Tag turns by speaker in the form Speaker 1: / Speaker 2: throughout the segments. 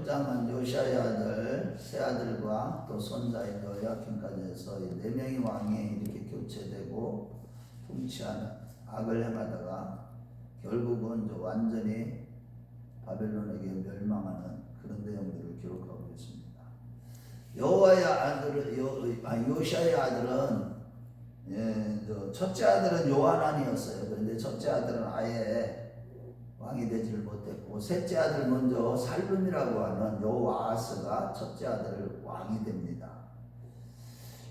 Speaker 1: 장은 요시아의 아들 세 아들과 또 손자인 여호야김까지 해서 네 명의 왕이 이렇게 교체되고 통치하는 악을 행하다가 결국은 완전히 바벨론에게 멸망하는 그런 내용들을 기록하고 있습니다. 요시아의 아들은 첫째 아들은 요하난이었어요. 그런데 첫째 아들은 아예 왕이 되지를 못했고, 셋째 아들 먼저 살룸이라고 하는 여호아하스가 첫째 아들 왕이 됩니다.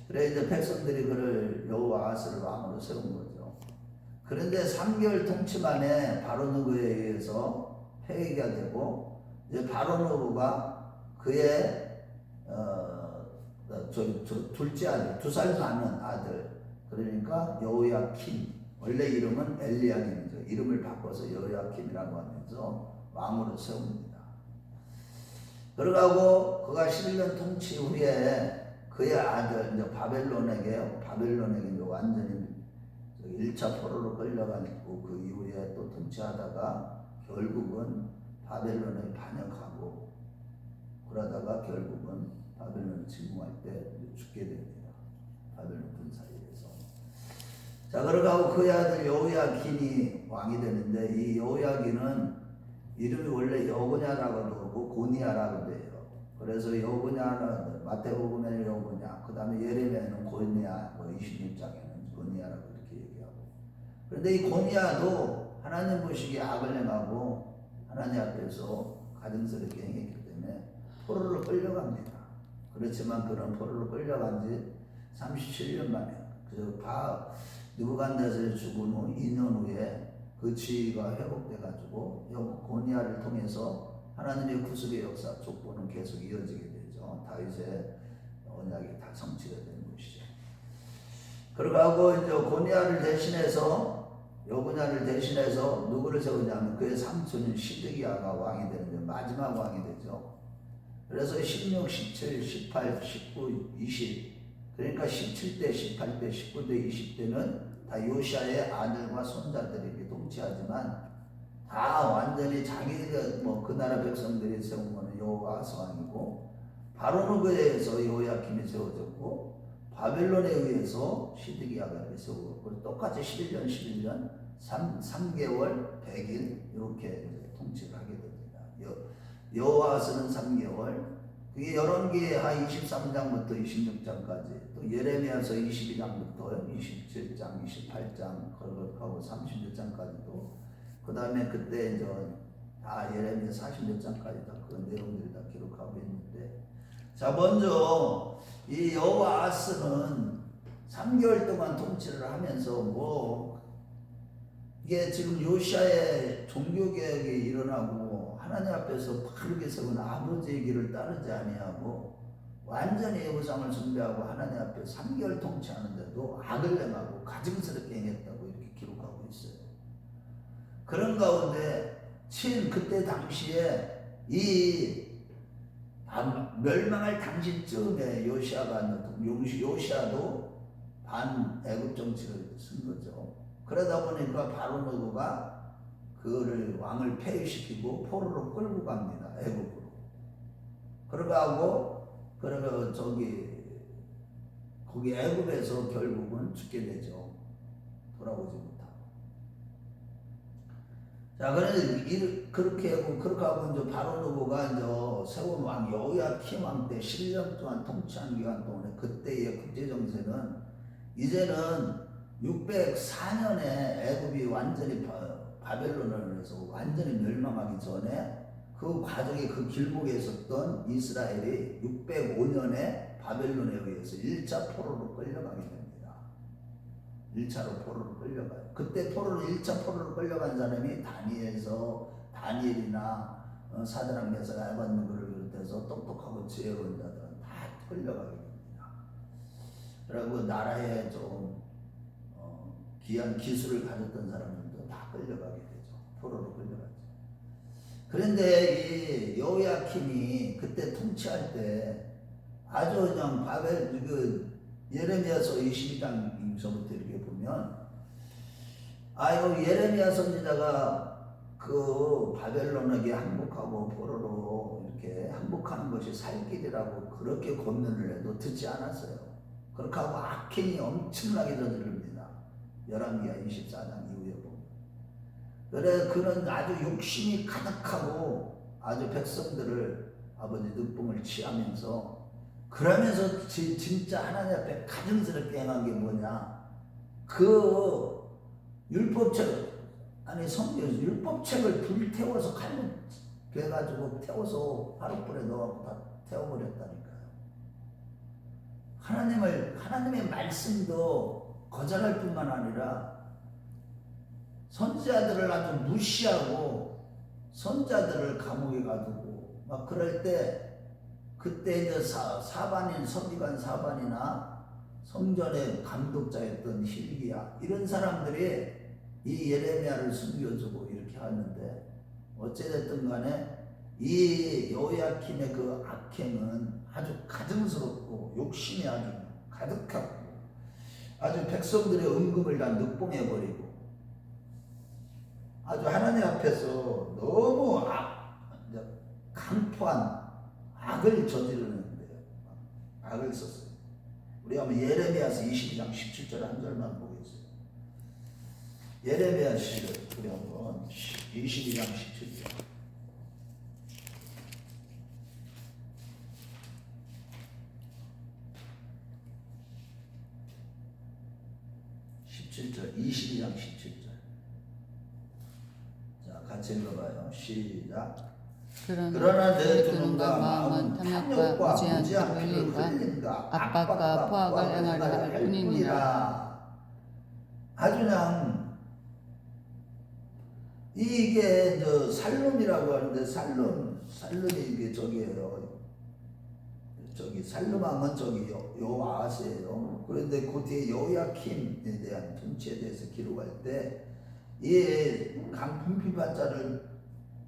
Speaker 1: 그래 이제 백성들이 그를 여호아하스를 왕으로 세운 거죠. 그런데 3개월 통치 만에 바로누구에 의해서 폐위가 되고, 이제 바로누구가 그의 둘째 아들, 2살 많은 아들, 그러니까 여호야킴, 원래 이름은 엘리야김이죠. 이름을 바꿔서 여호야킴이라고 하면서 왕으로 세웁니다. 그러고 그가 11년 통치 후에 그의 아들 이제 바벨론에게 이제 완전히 1차 포로로 끌려가고, 그 이후에 또 통치하다가 결국은 바벨론에 반역하고, 그러다가 결국은 바벨론을 침공할 때 죽게 됩니다. 바벨론 군사에 의해서. 자, 그러고 그의 아들 여호야긴이 왕이 되는데, 이 여호야긴은 이름이 원래 여고냐라고도 하고 고니야라고도 해요. 그래서 여고냐는 마태복음에는 여고냐, 그 다음에 예레미야에는 고니야, 26장에는 고니야라고 이렇게 얘기하고. 그런데 이 고니야도 하나님 보시기에 악을 행하고 하나님 앞에서 가증스럽게 행했기 때문에 포로로 끌려갑니다. 그렇지만 그런 포로로 끌려간 지 37년 만에, 느부갓네살이 죽은 후 2년 후에 그 지위가 회복돼가지고 고니야를 통해서 하나님의 구속의 역사 족보는 계속 이어지게 되죠. 다윗의 언약이 다 성취가 되는 것이죠. 그러고 이제 고니야를 대신해서, 여고냐를 대신해서 누구를 세우냐면 그의 삼촌인 시드기야가 왕이 되는데 마지막 왕이 되죠. 그래서 16, 17, 18, 19, 20, 그러니까 17대, 18대, 19대, 20대는 다 요시아의 아들과 손자들에게 통치하지만, 다 완전히 자기가 그 나라 백성들이 세운 거는 여호아하스 왕이고, 바로누구에 의해서 여호야김이 세워졌고, 바벨론에 의해서 시드기야가 세워졌고, 똑같이 11년 3개월 100일 이렇게 통치를 하게 됩니다. 여호아하스는 3개월, 그게 열왕기하 23장부터 26장까지, 또 예레미야서 22장부터 27장, 28장, 그리고 30장까지도, 그 다음에 그때 이제 다 예레미야 40몇 장까지 다 그 내용들이 다 기록하고 있는데, 자, 먼저 이 여호아하스는 3개월 동안 통치를 하면서 이게 지금 요시아의 종교개혁이 일어나고 하나님 앞에서 바르게 세운 아버지의 길을 따르지 아니하고 완전히 우상을 숭배하고 하나님 앞에 3개월 통치하는데도 악을 행하고 가증스럽게 행했다고 이렇게 기록하고 있어요. 그런 가운데 그때 당시에 이 멸망할 당시쯤에 요시아도 반애굽 정치를 쓴 거죠. 그러다 보니까 바로누구가 그를 왕을 폐위시키고 포로로 끌고 갑니다. 애굽으로. 그러고 거기 애굽에서 결국은 죽게 되죠. 돌아오지 못하고. 자, 그렇게 하고 이제 바로누구가 이제 세운 왕 여호야킴 왕 때 10년 동안 통치한 기간 동안에 그때의 국제 정세는 이제는 604년에 애굽이 완전히 바벨론을 해서 완전히 멸망하기 전에 그 과정에 그 길목에 있었던 이스라엘이 605년에 바벨론에 의해서 1차 포로로 끌려가게 됩니다. 1차로 포로로 끌려가요. 그때 1차 포로로 끌려간 사람이 다니엘이나 사드락 메삭 아벳느고를 비롯해서 똑똑하고 지혜로운 자들은 다 끌려가게 됩니다. 그리고 나라에 좀 귀한 기술을 가졌던 사람들도 다 끌려가게 되죠. 포로로 끌려가죠. 그런데 이 여호야킴이 그때 통치할 때 아주 그냥 예레미야서 22장서부터 이렇게 보면, 예레미야 선지자가 그 바벨론에게 항복하고 포로로 이렇게 항복하는 것이 살 길이라고 그렇게 권면을 해도 듣지 않았어요. 그렇게 하고 악행이 엄청나게 저지릅니다. 열왕기하 24장 이후에 보면. 그래 그는 아주 욕심이 가득하고 아주 백성들을 아버지 늑봉을 취하면서 그러면서 진짜 하나님 앞에 가증스럽게 행한 게 뭐냐, 그 율법책 아니 성경 율법책을 불태워서 칼로 그래가지고 태워서 화롯불에 넣어갖고 다 태워버렸다니까요. 하나님의 말씀도 거절할 뿐만 아니라 선지자들을 아주 무시하고 선지자들을 감옥에 가두고 막 그럴 때 그때 이제 사반인 서기관 사반이나 성전의 감독자였던 hil기야 이런 사람들이 이 예레미야를 숨겨주고 이렇게 하는데 어찌됐든 간에 이 여호야킴의 그 악행은 아주 가증스럽고 욕심이 아주 가득하고 아주 백성들의 은금을 다 늑봉해버리고 아주 하나님 앞에서 너무 강포한 악을 저지르는데요. 악을 썼어요. 우리 한번 예레미야서 22장 17절 한 절만 보겠어요. 예레미야 시를 우리 한번 22장 17절. 17절 22장 17절. 자 같이 읽어봐요. 시작. 그러나 내 두 눈과 마음은 탐욕과 무지한 피를 흘림과 압박과 포악을 행하려 할 뿐이니라. 아주 그냥 이게 저 살룸이라고 하는데 살룸이 이게 저기예요. 저기 살룸왕은 저기 요아스예요. 그런데 그 뒤에 여호야킴에 대한 통치에 대해서 기록할 때 이 강품피반자를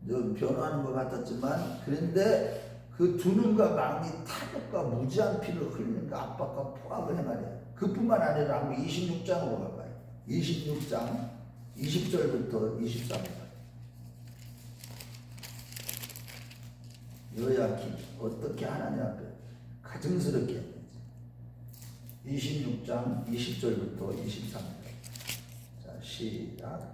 Speaker 1: 변호하는 것 같았지만 그런데 그 두 눈과 마음이 탐욕과 무지한 피를 흘리는가 압박과 포악을 행하려. 그뿐만 아니라 한번 26장으로 가봐요. 26장 20절부터 23절. 여호야킴 어떻게 하나님 앞에 가증스럽게 했는지. 26장 20절부터 23절. 자 시작.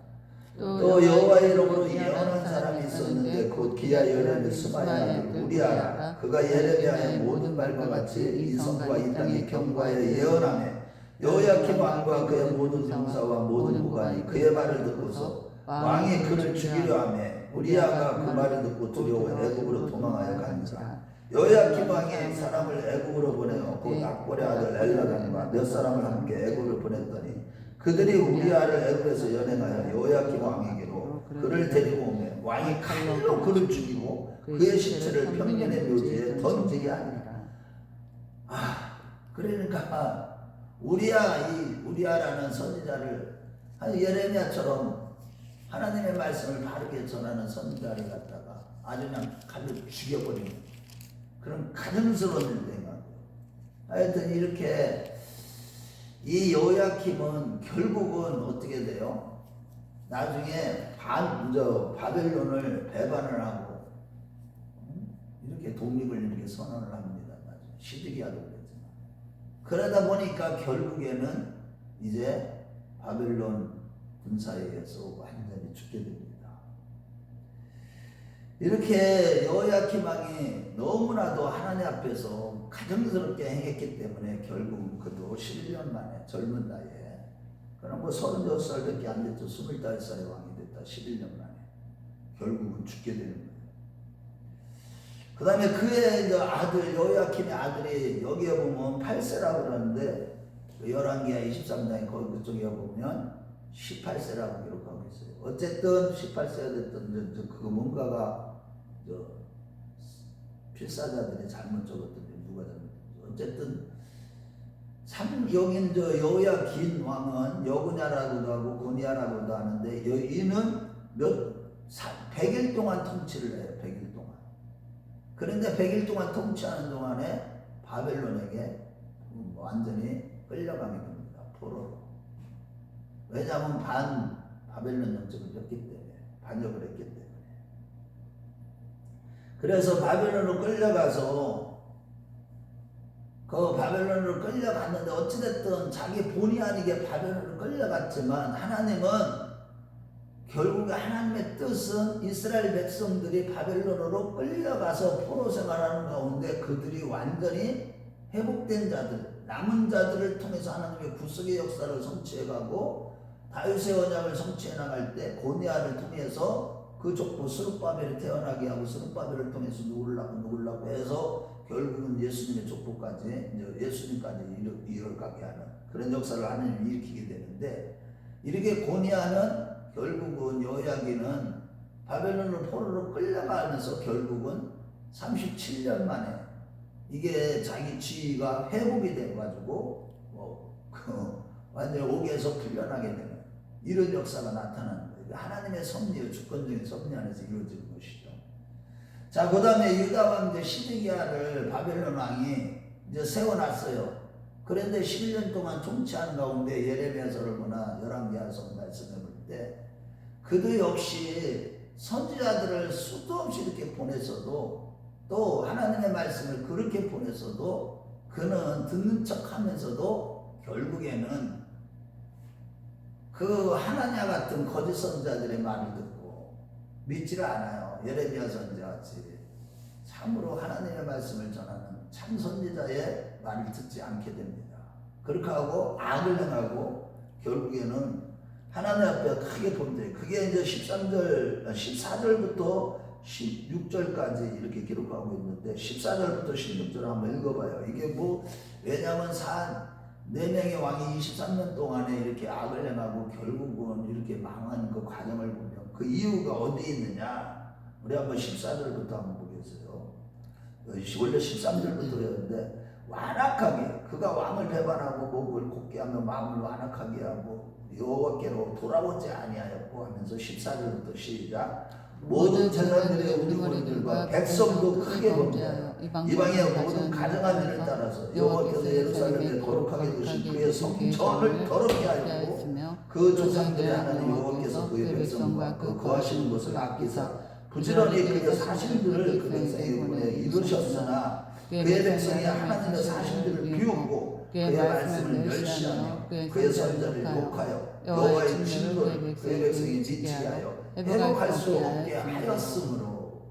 Speaker 1: 또 여호와의 이름으로 예언한 사람이 있었는데 곧 기야 여레미 스마야 우리아라. 그가 예레미야의 모든 말과 같이 이 성과 이 땅의 경과에 예언하며 여호야킴 왕과 그의 모든 병사와 모든 무관이 그의 말을 듣고서 왕이 그를 죽이려 하며 우리아가 그 말을 듣고 두려워 애굽으로 도망하여 가니라. 여호야킴 왕이 사람을 애굽으로 보내어 곧 악보의 아들 엘나단과 몇 사람을 함께 애굽으로 보냈더니 그들이 우리아를 애굽에서 연행하여 여호야킴 왕에게로 그를 데리고 오며 왕이 칼로 그를 죽이고 그의 시체를 평면의 묘지에 던지게 하니라. 그러니까 우리아라는 선지자를 예레미야처럼 하나님의 말씀을 바르게 전하는 선지자를 갖다가 아주 그냥 칼로 죽여버리는 그런 가증스러운 일도 행하고. 하여튼 이렇게 이 여호야킴은 결국은 어떻게 돼요? 나중에 바벨론을 배반을 하고 이렇게 독립을 이렇게 선언을 합니다. 나중에 시드기야도 그랬지만 그러다 보니까 결국에는 이제 바벨론 군사에 의해서 완전히 죽게 됩니다. 이렇게 여호야킴 왕이 너무나도 하나님 앞에서 가증스럽게 행했기 때문에 결국 그도 11년 만에 젊은 나이에 그럼 36살밖에 안 됐죠. 25살의 왕이 됐다. 11년 만에 결국은 죽게 되는 거예요. 그 다음에 그의 아들 여호야킴의 아들이 여기에 보면 8세라고 그러는데 열왕기하 23장에 거기 그쪽에 보면 18세라고 기록하고 있어요. 어쨌든 18세가 됐든 그거 뭔가가 필사자들이 잘못 적었든지 누가 잘못 어쨌든 여긴 여호야긴 왕은 여고냐라고도 하고 고니야라고도 하는데 이는 100일 동안 통치를 해요. 100일 동안. 그런데 100일 동안 통치하는 동안에 바벨론에게 완전히 끌려가게 됩니다. 포로로. 왜냐하면 바벨론 정책을 했기 때문에 반역을 했기 때문에. 그래서 바벨론으로 끌려가서 그 바벨론으로 끌려갔는데 어찌됐든 자기 본의 아니게 바벨론으로 끌려갔지만 하나님은 결국에 하나님의 뜻은 이스라엘 백성들이 바벨론으로 끌려가서 포로 생활하는 가운데 그들이 완전히 회복된 자들, 남은 자들을 통해서 하나님의 구속의 역사를 성취해가고 다윗의 언약을 성취해 나갈 때 고니아를 통해서 그 족보 스룹바벨이 태어나게 하고 스룹바벨을 통해서 누구려고 해서 결국은 예수님의 족보까지 예수님까지 이어가게 하는 그런 역사를 하나님이 일으키게 되는데 이렇게 고니아는 결국은 여호야긴은 바벨론으로 포로로 끌려가면서 결국은 37년 만에 이게 자기 지위가 회복이 돼가지고 완전히 옥에서 풀려나게 되는 이런 역사가 나타나는 거예요. 하나님의 섭리의 주권적인 섭리 안에서 이루어지는 것이죠. 자, 그 다음에 유다 왕제 시드기야를 바벨론 왕이 이제 세워놨어요. 그런데 11년 동안 통치하는 가운데 예레미야서를 보나 열왕기하서 말씀해 볼 때 그도 역시 선지자들을 수도 없이 이렇게 보냈어도 또 하나님의 말씀을 그렇게 보냈어도 그는 듣는 척 하면서도 결국에는 그 하나냐 같은 거짓 선지자들의 말을 듣고 믿지를 않아요. 예레미야 선지자같이 참으로 하나님의 말씀을 전하는 참 선지자의 말을 듣지 않게 됩니다. 그렇게 하고 악을 행하고 결국에는 하나님 앞에 크게 범죄. 그게 이제 14절부터 16절까지 이렇게 기록하고 있는데 14절부터 16절 한번 읽어봐요. 이게 왜냐하면 4명의 왕이 23년 동안에 이렇게 악을 행하고 결국은 이렇게 망한 그 과정을 보면 그 이유가 어디에 있느냐. 우리 한번 14절부터 한번 보겠어요. 원래 13절부터였는데 완악하게 그가 왕을 배반하고 목을 곱게 하며 마음을 완악하게 하고 여호와께로 돌아오지 아니하였고 하면서 14절부터 시작. 모든 제사장들의 우두머리들과 백성도 크게 범죄하여 이방의 모든 가정한 일을 따라서 여호와께서 예루살렘에 거룩하게 두신 그의 성전을 더럽게 하였고 그 조상들의 하나님 여호와께서 그의 백성과 그 거하시는 것을 아끼사 부지런히 그의 사실들을 그 백성의 군에 이루셨으나 그의 백성이 하나님의 사실들을 비웃고 그의 말씀을 멸시하며 그의 선자를 욕하여 여호와의 진노를 그의 백성이 미치게 하여 회복할 수 없게 하였으므로.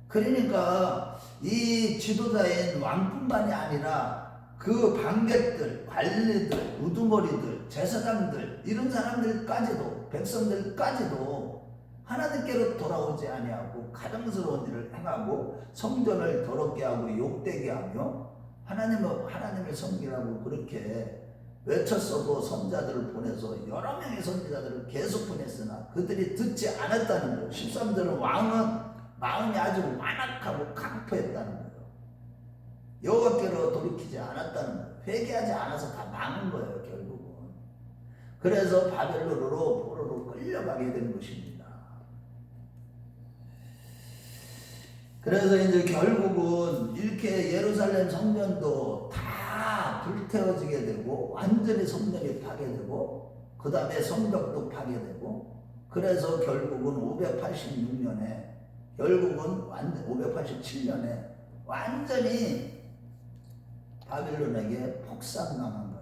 Speaker 1: 그러니까 이 지도자인 왕뿐만이 아니라 그 방객들, 관리들, 우두머리들, 제사장들 이런 사람들까지도 백성들까지도 하나님께로 돌아오지 아니하고 가증스러운 일을 행하고 성전을 더럽게 하고 욕되게 하며 하나님을 섬기라고 그렇게 외쳤어도 선자들을 보내서 여러 명의 선지자들을 계속 보냈으나 그들이 듣지 않았다는 거예요. 13절은 왕은 마음이 아주 완악하고 강포했다는 거예요. 여호와께로 돌이키지 않았다는 거예요. 회개하지 않아서 다 망한 거예요, 결국은. 그래서 바벨론으로 포로로 끌려가게 된 것입니다. 그래서 이제 결국은 이렇게 예루살렘 성전도 다 불태워지게 되고 완전히 성전이 파괴되고 그 다음에 성벽도 파괴되고 그래서 결국은 586년에 결국은 587년에 완전히 바벨론에게 폭삭당한 거예요.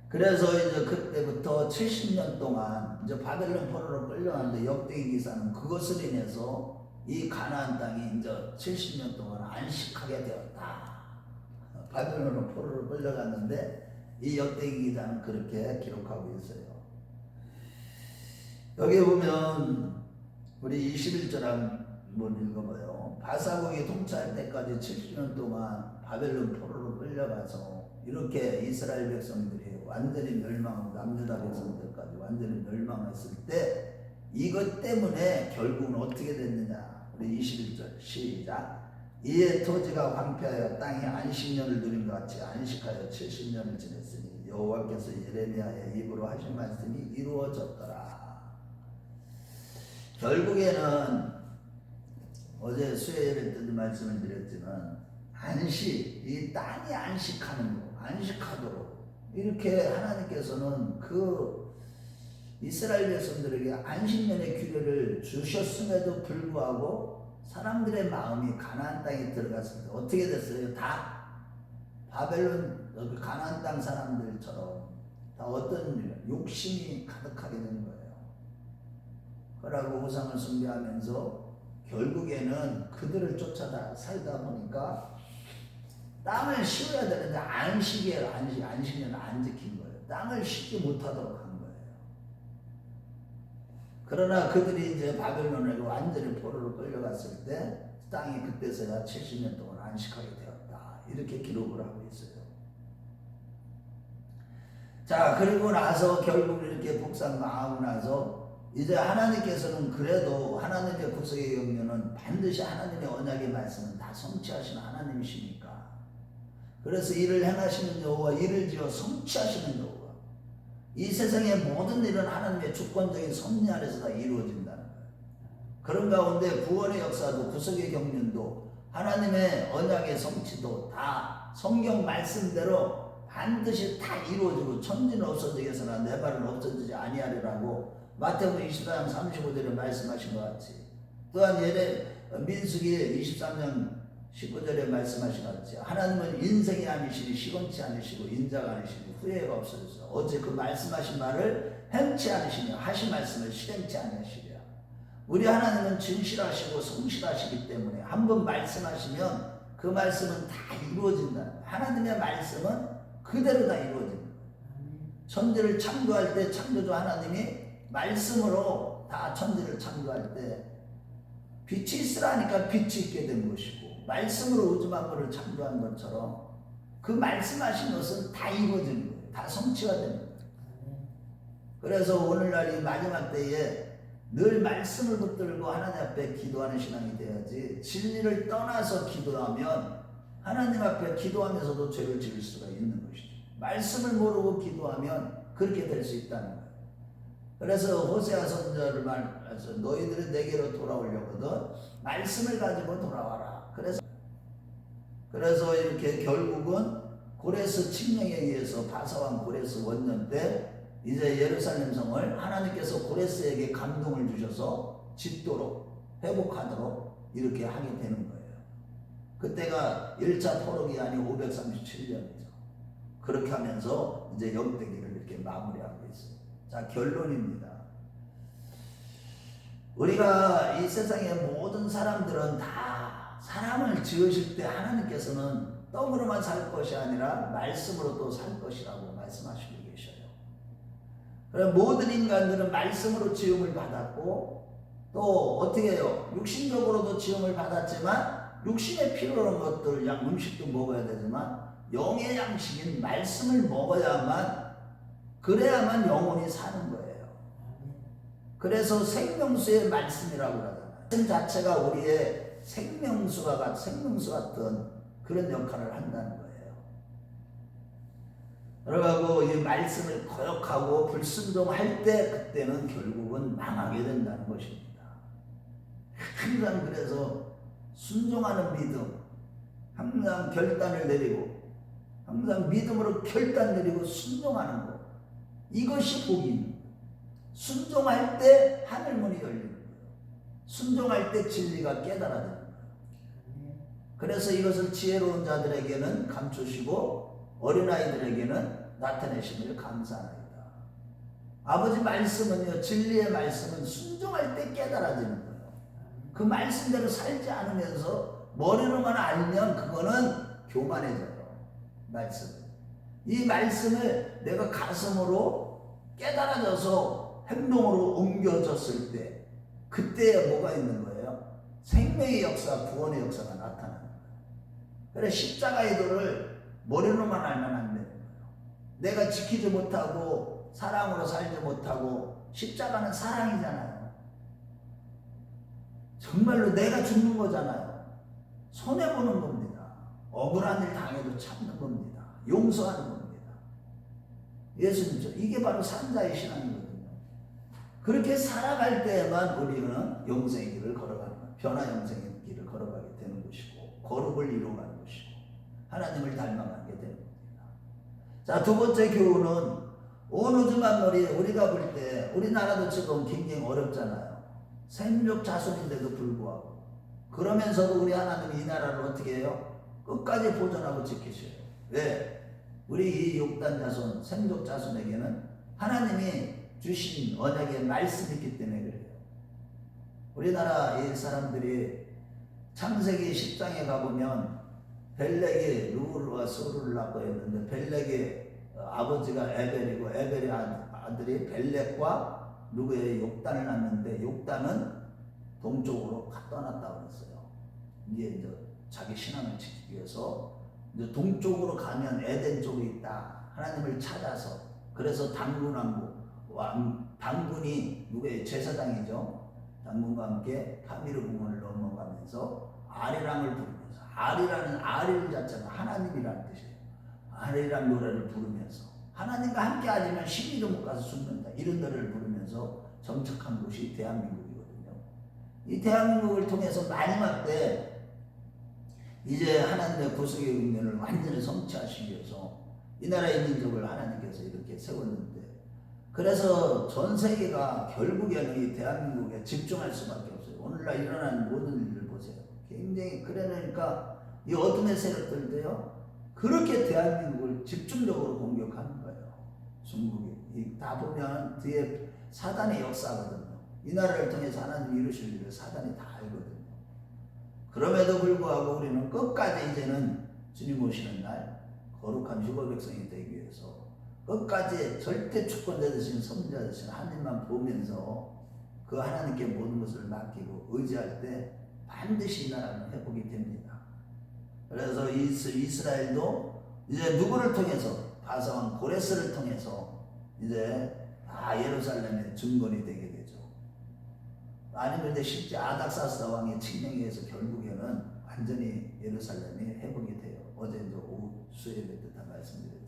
Speaker 1: 그래서 이제 그때부터 70년 동안 이제 바벨론 포로로 끌려갔는데 역대기 기사는 그것을 인해서 이 가나안 땅이 이제 70년 동안 안식하게 되었다. 바벨론 포로로 끌려갔는데 이 역대기 기사는 그렇게 기록하고 있어요. 여기 보면 우리 21절 한번 읽어봐요. 바사국이 통치할 때까지 70년 동안 바벨론 포로로 끌려가서 이렇게 이스라엘 백성들이 완전히 멸망하고 남유다 백성들까지 완전히 멸망했을 때 이것 때문에 결국은 어떻게 됐느냐. 우리 21절 시작. 이에 토지가 황폐하여 땅이 안식년을 누린 것 같이 안식하여 70년을 지냈으니 여호와께서 예레미야의 입으로 하신 말씀이 이루어졌더라. 결국에는 어제 수요일에 뜬 말씀을 드렸지만 안식, 이 땅이 안식하는 거, 안식하도록 이렇게 하나님께서는 그 이스라엘 백성들에게 안식년의 규례를 주셨음에도 불구하고 사람들의 마음이 가나안 땅에 들어갔을 때 어떻게 됐어요? 다 바벨론 그 가나안 땅 사람들처럼 다 어떤 욕심이 가득하게 된 거예요. 그러고 우상을 숭배하면서 결국에는 그들을 쫓아다 살다 보니까 땅을 씌워야 되는데 안식년을 안 지킨 거예요. 땅을 씻지 못하도록 한 거예요. 그러나 그들이 이제 바벨론에 완전히 포로로 끌려갔을 때 땅이 그때서야 70년 동안 안식하게 되었다. 이렇게 기록을 하고 있어요. 자, 그리고 나서 결국 이렇게 복상 망하고 나서 이제 하나님께서는 그래도 하나님의 구속의 경륜은 반드시 하나님의 언약의 말씀은 다 성취하시는 하나님이시니까, 그래서 이를 행하시는 여호와, 이를 지어 성취하시는 여호와, 이 세상의 모든 일은 하나님의 주권적인 섭리 아래서 다 이루어진다는 거예요. 그런 가운데 구원의 역사도 구속의 경륜도 하나님의 언약의 성취도 다 성경 말씀대로 반드시 다 이루어지고 천지는 없어지겠으나 내 발은 없어지지 아니하리라고 마태복음 24장 35절에 말씀하신 것 같이, 또한 민수기 23장 19절에 말씀하신 것 같이 하나님은 인생이 아니시니 시건치 아니시고 인자가 아니시니 후회가 없으셔서 어째 그 말씀하신 말을 행치 아니시며 하신 말씀을 실행치 아니하시랴. 우리 하나님은 진실하시고 성실하시기 때문에 한번 말씀하시면 그 말씀은 다 이루어진다는 거예요. 하나님의 말씀은 그대로 다 이루어진다. 천지를 창조할 때 창조주 하나님이 말씀으로 다 천지를 창조할 때 빛이 있으라니까 빛이 있게 된 것이고, 말씀으로 우주 만물을 창조한 것처럼 그 말씀하신 것은 다 이루어지는 거예요. 다 성취가 되는 거예요. 그래서 오늘날 이 마지막 때에 늘 말씀을 붙들고 하나님 앞에 기도하는 신앙이 돼야지, 진리를 떠나서 기도하면 하나님 앞에 기도하면서도 죄를 지을 수가 있는 것이죠. 말씀을 모르고 기도하면 그렇게 될 수 있다는 거예요. 그래서 호세아 선지자를 말해서 너희들은 내게로 돌아오려거든 말씀을 가지고 돌아와라. 그래서 이렇게 결국은 고레스 칙령에 의해서 바사왕 고레스 원년 때 이제 예루살렘 성을 하나님께서 고레스에게 감동을 주셔서 짓도록 회복하도록 이렇게 하게 되는 거예요. 그때가 1차 포로기 아닌 537년이죠. 그렇게 하면서 이제 역대기를 이렇게 마무리하고 있어요. 자, 결론입니다. 우리가 이 세상의 모든 사람들은 다 사람을 지으실 때 하나님께서는 떡으로만 살 것이 아니라 말씀으로도 살 것이라고 말씀하시고 계셔요. 그래서 모든 인간들은 말씀으로 지음을 받았고, 또 어떻게 해요? 육신적으로도 지음을 받았지만 육신에 필요한 것들, 음식도 먹어야 되지만 영의 양식인 말씀을 먹어야만, 그래야만 영혼이 사는 거예요. 그래서 생명수의 말씀이라고 그러잖아요. 말씀 자체가 우리의 생명수 같은 그런 역할을 한다는 거예요. 그러고 이 말씀을 거역하고 불순종할 때 그때는 결국은 망하게 된다는 것입니다. 항상 그래서 순종하는 믿음, 항상 결단을 내리고, 항상 믿음으로 결단 내리고 순종하는 것, 이것이 복이 있는 거예요. 순종할 때 하늘문이 열리는 거예요. 순종할 때 진리가 깨달아지는 거예요. 그래서 이것을 지혜로운 자들에게는 감추시고 어린아이들에게는 나타내심을 감사하나이다. 아버지 말씀은요, 진리의 말씀은 순종할 때 깨달아지는 거예요. 그 말씀대로 살지 않으면서 머리로만 알면 그거는 교만해져요. 이 말씀을 내가 가슴으로 깨달아져서 행동으로 옮겨졌을 때, 그때에 뭐가 있는 거예요? 생명의 역사, 구원의 역사가 나타나는 거예요. 그래, 십자가의 도를 머리로만 알면 안 되는 거예요. 내가 지키지 못하고 사랑으로 살지 못하고, 십자가는 사랑이잖아요. 정말로 내가 죽는 거잖아요. 손해보는 겁니다. 억울한 일 당해도 참는 겁니다. 용서하는 겁니다. 예수님처럼. 이게 바로 산자의 신앙이거든요. 그렇게 살아갈 때에만 우리는 영생의 길을 걸어가는 거예요. 변화 영생의 길을 걸어가게 되는 것이고, 거룩을 이루어가는 것이고, 하나님을 닮아가게 되는 겁니다. 자, 두 번째 교훈은 온 우주 만물이 우리가 볼 때 우리나라도 지금 굉장히 어렵잖아요. 생육 자손인데도 불구하고 그러면서도 우리 하나님이 이 나라를 어떻게 해요? 끝까지 보존하고 지키셔요. 왜? 우리 이 욕단 자손, 생족 자손에게는 하나님이 주신 언약의 말씀이 있기 때문에 그래요. 우리나라 이 사람들이 창세기 10장에 가보면 벨렉이 루르와 소르를 낳고 했는데 벨렉의 아버지가 에벨이고 에벨의 아들이 벨렉과 누구의 욕단을 낳는데 욕단은 동쪽으로 떠났다고 그랬어요. 이제 자기 신앙을 지키기 위해서 이제 동쪽으로 가면 에덴 쪽에 있다. 하나님을 찾아서 그래서 당군이 누구의 제사장이죠. 당군과 함께 카미르 공원을 넘어가면서 아리랑을 부르면서 아리라는 아릴 자체가 하나님이라는 뜻이에요. 아리랑 노래를 부르면서 하나님과 함께 하지만 시비도 못 가서 죽는다. 이런 노래를 부르면서 정착한 곳이 대한민국이거든요. 이 대한민국을 통해서 마지막 때 이제 하나님의 구속의 국면을 완전히 성취하시기 위해서 이 나라의 민족을 하나님께서 이렇게 세웠는데 그래서 전 세계가 결국에는 이 대한민국에 집중할 수밖에 없어요. 오늘날 일어나는 모든 일을 보세요. 굉장히 그러니까 이 어둠의 세력들도요 그렇게 대한민국을 집중적으로 공격하는 거예요. 중국이 다 보면 뒤에 사단의 역사거든요. 이 나라를 통해서 하나님 이루실 일을 사단이 다 알거든요. 그럼에도 불구하고 우리는 끝까지 이제는 주님 오시는 날 거룩한 휴거 백성이 되기 위해서 끝까지 절대 주권자 되신 선자 되신 하나님만 보면서 그 하나님께 모든 것을 맡기고 의지할 때 반드시 이 나라는 회복이 됩니다. 그래서 이스라엘도 이제 누구를 통해서 바사왕 고레스를 통해서 이제 다 예루살렘의 증거이 되게 되죠. 아니면 이제 실제 아닥사스다 왕의 칙령에 의해서 결국에는 완전히 예루살렘이 회복이 돼요. 어제 이제 오후 수요일에 다 말씀드렸잖아요.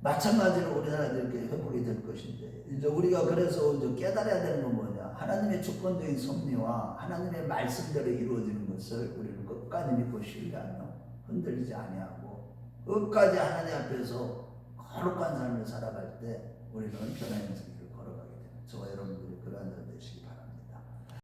Speaker 1: 마찬가지로 우리나라도 이렇게 회복이 될 것인데 이제 우리가 그래서 이제 깨달아야 되는 건 뭐냐? 하나님의 주권적인 섭리와 하나님의 말씀대로 이루어지는 것을 우리는 끝까지 믿고 신뢰하며 흔들리지 아니하고 끝까지 하나님 앞에서 거룩한 삶을 살아갈 때 우리는 변화의 길을 걸어가게 됩니다. 저와 여러분들이 그러한 자 되시기